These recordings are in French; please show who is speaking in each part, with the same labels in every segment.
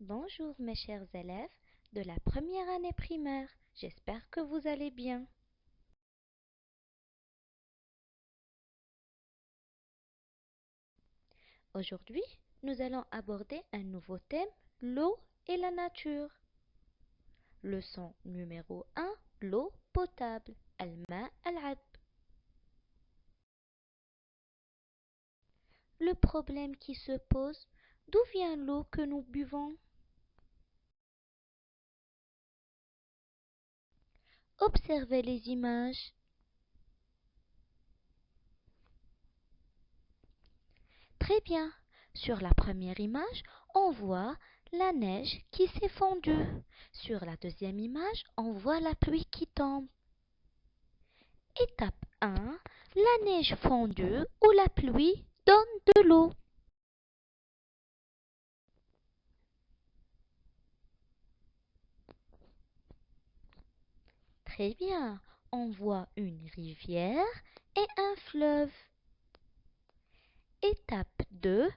Speaker 1: Bonjour mes chers élèves de la première année primaire, j'espère que vous allez bien. Aujourd'hui, nous allons aborder un nouveau thème, l'eau et la nature. Leçon numéro 1, l'eau potable, al-ma al-'adb. Le problème qui se pose, d'où vient l'eau que nous buvons? Observez les images. Très bien. Sur la première image, on voit la neige qui s'est fondue. Sur la deuxième image, on voit la pluie qui tombe. Étape 1. La neige fondue ou la pluie donne de l'eau. Très bien. On voit une rivière et un fleuve. Étape 2.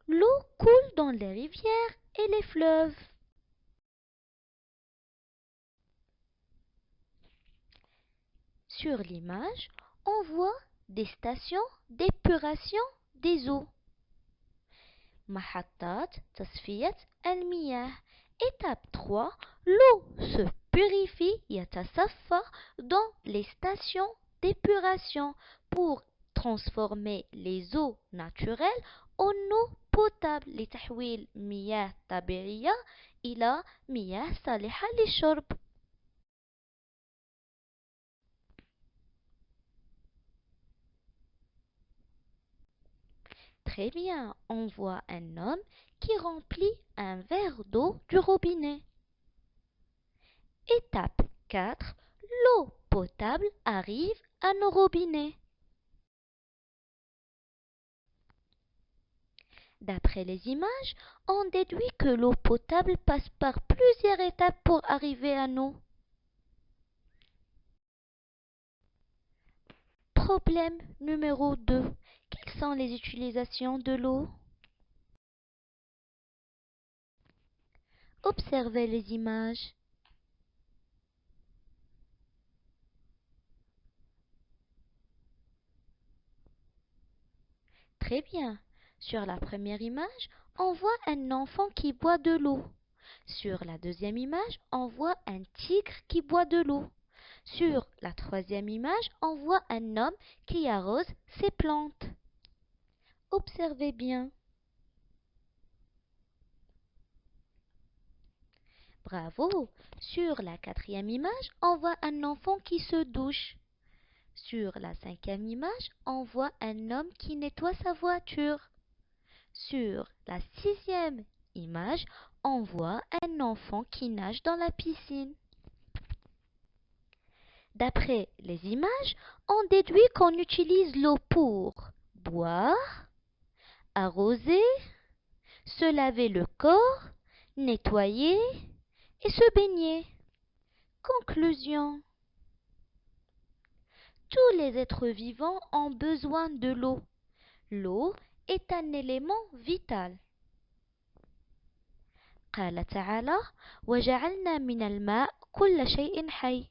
Speaker 1: L'eau coule dans les rivières et les fleuves. Sur l'image, on voit des stations d'épuration des eaux. محطات تصفية المياه. Étape 3. L'eau se purifie يتصفى dans les stations d'épuration pour transformer les eaux naturelles en eau potable لتحويل مياه طبيعية إلى مياه صالحة للشرب. Très bien, on voit un homme qui remplit un verre d'eau du robinet. Étape 4. L'eau potable arrive à nos robinets. D'après les images, on déduit que l'eau potable passe par plusieurs étapes pour arriver à nous. Problème numéro 2. Quelles sont les utilisations de l'eau? Observez les images. Très bien. Sur la première image, on voit un enfant qui boit de l'eau. Sur la deuxième image, on voit un tigre qui boit de l'eau. Sur la troisième image, on voit un homme qui arrose ses plantes. Observez bien. Bravo. Sur la quatrième image, on voit un enfant qui se douche. Sur la cinquième image, on voit un homme qui nettoie sa voiture. Sur la sixième image, on voit un enfant qui nage dans la piscine. D'après les images, on déduit qu'on utilise l'eau pour boire, arroser, se laver le corps, nettoyer et se baigner. Conclusion. Tous les êtres vivants ont besoin de l'eau. L'eau est un élément vital. قال تعالى: وجعلنا من الماء كل شيء حي.